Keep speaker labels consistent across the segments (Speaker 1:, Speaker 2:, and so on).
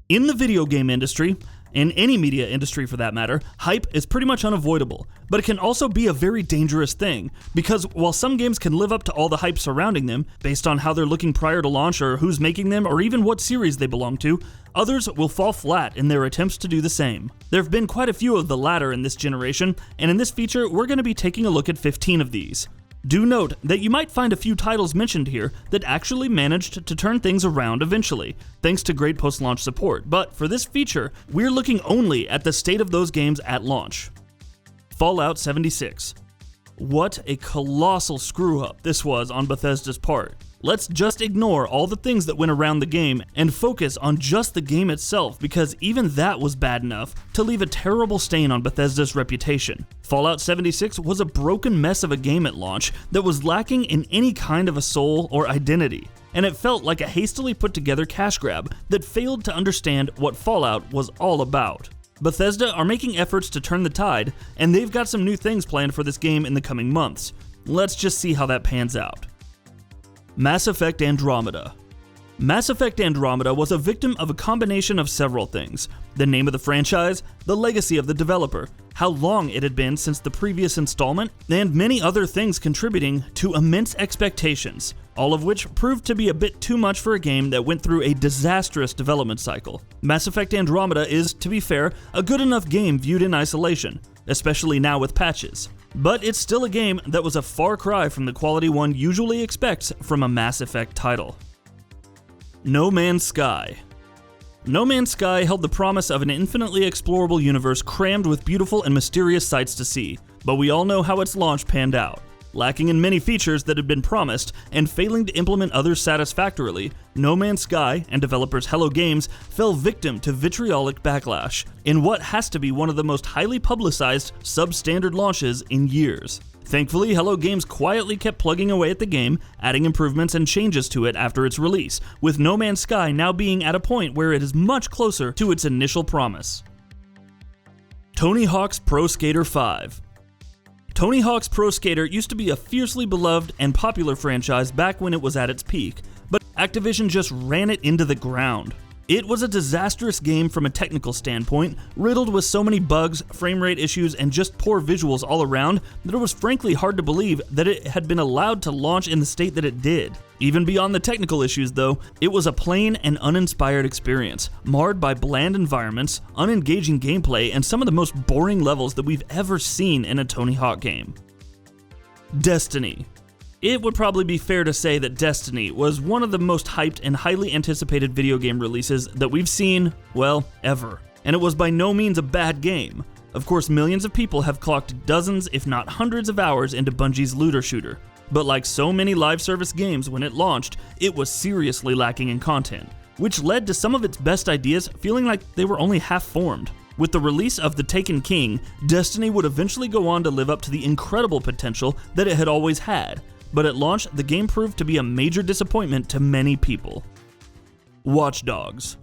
Speaker 1: In the video game industry, in any media industry for that matter, hype is pretty much unavoidable, but it can also be a very dangerous thing, because while some games can live up to all the hype surrounding them, based on how they're looking prior to launch or who's making them or even what series they belong to, others will fall flat in their attempts to do the same. There have been quite a few of the latter in this generation, and in this feature we're going to be taking a look at 15 of these. Do note that you might find a few titles mentioned here that actually managed to turn things around eventually, thanks to great post-launch support, but for this feature, we're looking only at the state of those games at launch. Fallout 76. What a colossal screw-up this was on Bethesda's part. Let's just ignore all the things that went around the game and focus on just the game itself, because even that was bad enough to leave a terrible stain on Bethesda's reputation. Fallout 76 was a broken mess of a game at launch that was lacking in any kind of a soul or identity, and it felt like a hastily put together cash grab that failed to understand what Fallout was all about. Bethesda are making efforts to turn the tide, and they've got some new things planned for this game in the coming months. Let's just see how that pans out. Mass Effect Andromeda. Mass Effect Andromeda was a victim of a combination of several things: the name of the franchise, the legacy of the developer, how long it had been since the previous installment, and many other things contributing to immense expectations, all of which proved to be a bit too much for a game that went through a disastrous development cycle. Mass Effect Andromeda is, to be fair, a good enough game viewed in isolation, especially now with patches. But it's still a game that was a far cry from the quality one usually expects from a Mass Effect title. No Man's Sky. No Man's Sky held the promise of an infinitely explorable universe crammed with beautiful and mysterious sights to see, but we all know how its launch panned out. Lacking in many features that had been promised and failing to implement others satisfactorily, No Man's Sky and developers Hello Games fell victim to vitriolic backlash in what has to be one of the most highly publicized substandard launches in years. Thankfully, Hello Games quietly kept plugging away at the game, adding improvements and changes to it after its release, with No Man's Sky now being at a point where it is much closer to its initial promise. Tony Hawk's Pro Skater 5. Tony Hawk's Pro Skater used to be a fiercely beloved and popular franchise back when it was at its peak, but Activision just ran it into the ground. It was a disastrous game from a technical standpoint, riddled with so many bugs, frame rate issues, and just poor visuals all around that it was frankly hard to believe that it had been allowed to launch in the state that it did. Even beyond the technical issues though, it was a plain and uninspired experience, marred by bland environments, unengaging gameplay, and some of the most boring levels that we've ever seen in a Tony Hawk game. Destiny. It would probably be fair to say that Destiny was one of the most hyped and highly anticipated video game releases that we've seen, well, ever. And it was by no means a bad game. Of course, millions of people have clocked dozens, if not hundreds of hours into Bungie's looter shooter. But like so many live service games when it launched, it was seriously lacking in content, which led to some of its best ideas feeling like they were only half-formed. With the release of The Taken King, Destiny would eventually go on to live up to the incredible potential that it had always had. But at launch, the game proved to be a major disappointment to many people. Watch Dogs.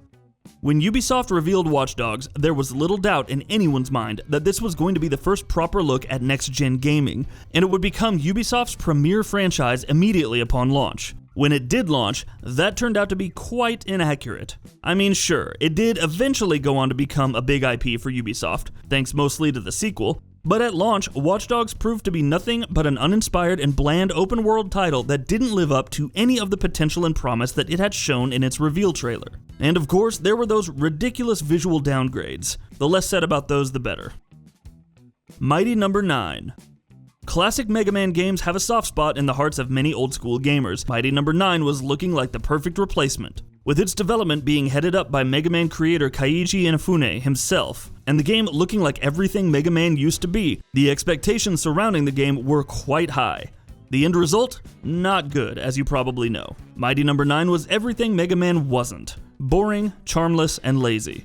Speaker 1: When Ubisoft revealed Watch Dogs, there was little doubt in anyone's mind that this was going to be the first proper look at next-gen gaming, and it would become Ubisoft's premier franchise immediately upon launch. When it did launch, that turned out to be quite inaccurate. I mean, sure, it did eventually go on to become a big IP for Ubisoft, thanks mostly to the sequel, but at launch, Watch Dogs proved to be nothing but an uninspired and bland open-world title that didn't live up to any of the potential and promise that it had shown in its reveal trailer. And of course, there were those ridiculous visual downgrades. The less said about those, the better. Mighty No. 9. Classic Mega Man games have a soft spot in the hearts of many old-school gamers. Mighty No. 9 was looking like the perfect replacement, with its development being headed up by Mega Man creator Keiji Inafune himself, and the game looking like everything Mega Man used to be. The expectations surrounding the game were quite high. The end result? Not good, as you probably know. Mighty No. 9 was everything Mega Man wasn't: boring, charmless, and lazy.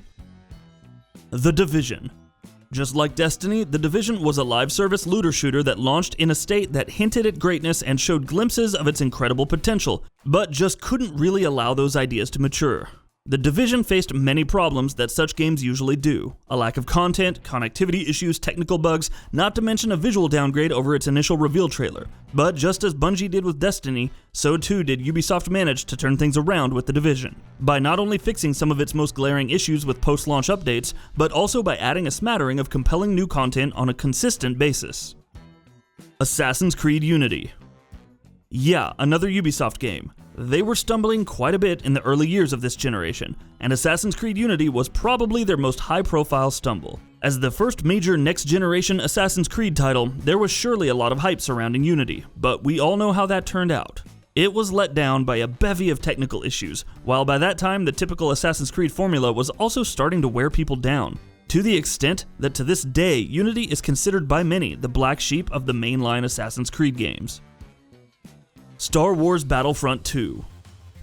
Speaker 1: The Division. Just like Destiny, The Division was a live service looter shooter that launched in a state that hinted at greatness and showed glimpses of its incredible potential, but just couldn't really allow those ideas to mature. The Division faced many problems that such games usually do. A lack of content, connectivity issues, technical bugs, not to mention a visual downgrade over its initial reveal trailer. But just as Bungie did with Destiny, so too did Ubisoft manage to turn things around with The Division, by not only fixing some of its most glaring issues with post-launch updates, but also by adding a smattering of compelling new content on a consistent basis. Assassin's Creed Unity. Yeah, another Ubisoft game. They were stumbling quite a bit in the early years of this generation, and Assassin's Creed Unity was probably their most high-profile stumble. As the first major next-generation Assassin's Creed title, there was surely a lot of hype surrounding Unity, but we all know how that turned out. It was let down by a bevy of technical issues, while by that time the typical Assassin's Creed formula was also starting to wear people down, to the extent that to this day, Unity is considered by many the black sheep of the mainline Assassin's Creed games. Star Wars Battlefront 2.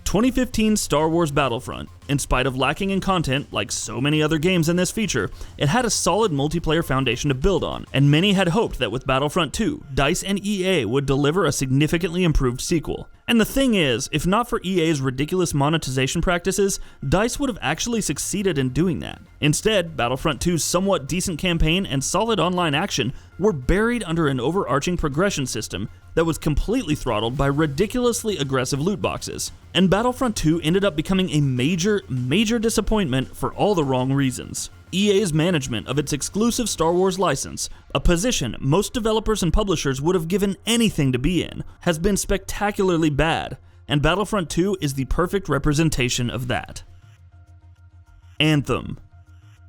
Speaker 1: 2015 Star Wars Battlefront, in spite of lacking in content like so many other games in this feature, it had a solid multiplayer foundation to build on, and many had hoped that with Battlefront 2, DICE and EA would deliver a significantly improved sequel. And the thing is, if not for EA's ridiculous monetization practices, DICE would have actually succeeded in doing that. Instead, Battlefront 2's somewhat decent campaign and solid online action were buried under an overarching progression system that was completely throttled by ridiculously aggressive loot boxes. And Battlefront 2 ended up becoming a major disappointment for all the wrong reasons. EA's management of its exclusive Star Wars license, a position most developers and publishers would have given anything to be in, has been spectacularly bad, and Battlefront 2 is the perfect representation of that. Anthem.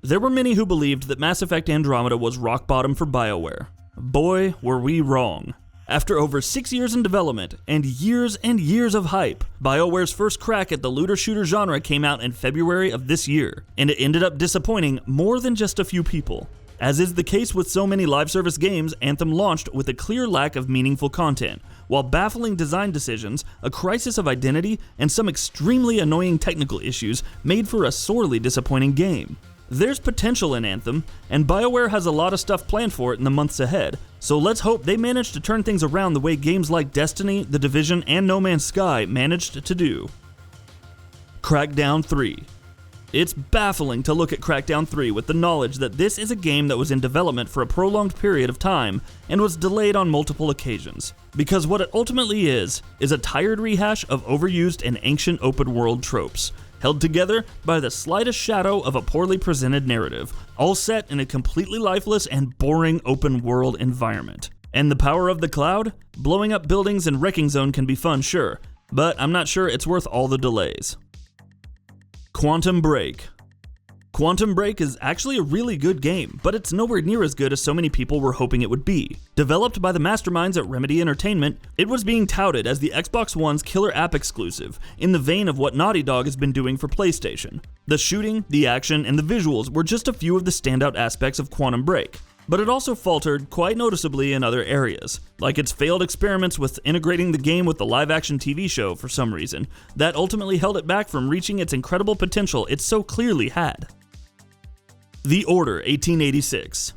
Speaker 1: There were many who believed that Mass Effect Andromeda was rock bottom for BioWare. Boy, were we wrong. After over 6 years in development and years of hype, BioWare's first crack at the looter-shooter genre came out in February of this year, and it ended up disappointing more than just a few people. As is the case with so many live service games, Anthem launched with a clear lack of meaningful content, while baffling design decisions, a crisis of identity, and some extremely annoying technical issues made for a sorely disappointing game. There's potential in Anthem, and BioWare has a lot of stuff planned for it in the months ahead, so let's hope they manage to turn things around the way games like Destiny, The Division, and No Man's Sky managed to do. Crackdown 3. It's baffling to look at Crackdown 3 with the knowledge that this is a game that was in development for a prolonged period of time and was delayed on multiple occasions, because what it ultimately is a tired rehash of overused and ancient open-world tropes, held together by the slightest shadow of a poorly presented narrative, all set in a completely lifeless and boring open-world environment. And the power of the cloud? Blowing up buildings and wrecking zone can be fun, sure, but I'm not sure it's worth all the delays. Quantum Break. Quantum Break is actually a really good game, but it's nowhere near as good as so many people were hoping it would be. Developed by the masterminds at Remedy Entertainment, it was being touted as the Xbox One's killer app exclusive, in the vein of what Naughty Dog has been doing for PlayStation. The shooting, the action, and the visuals were just a few of the standout aspects of Quantum Break, but it also faltered quite noticeably in other areas, like its failed experiments with integrating the game with the live-action TV show for some reason, that ultimately held it back from reaching its incredible potential it so clearly had. The Order 1886.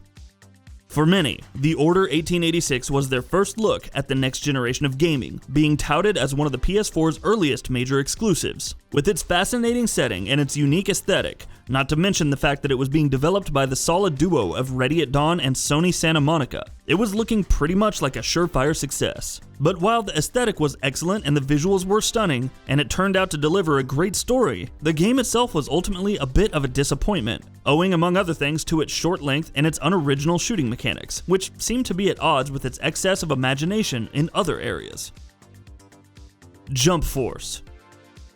Speaker 1: For many, The Order 1886 was their first look at the next generation of gaming, being touted as one of the PS4's earliest major exclusives. With its fascinating setting and its unique aesthetic, not to mention the fact that it was being developed by the solid duo of Ready at Dawn and Sony Santa Monica, it was looking pretty much like a surefire success. But while the aesthetic was excellent and the visuals were stunning, and it turned out to deliver a great story, the game itself was ultimately a bit of a disappointment, owing among other things to its short length and its unoriginal shooting mechanics, which seemed to be at odds with its excess of imagination in other areas. Jump Force.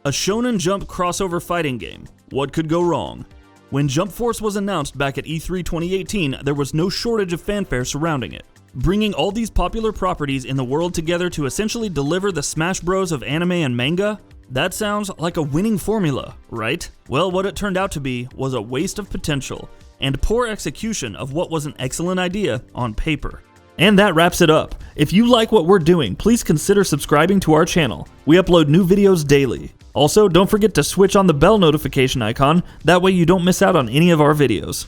Speaker 1: A Shonen Jump crossover fighting game. What could go wrong? When Jump Force was announced back at E3 2018, there was no shortage of fanfare surrounding it. Bringing all these popular properties in the world together to essentially deliver the Smash Bros of anime and manga? That sounds like a winning formula, right? Well, what it turned out to be was a waste of potential and poor execution of what was an excellent idea on paper. And that wraps it up. If you like what we're doing, please consider subscribing to our channel. We upload new videos daily. Also, don't forget to switch on the bell notification icon, that way you don't miss out on any of our videos.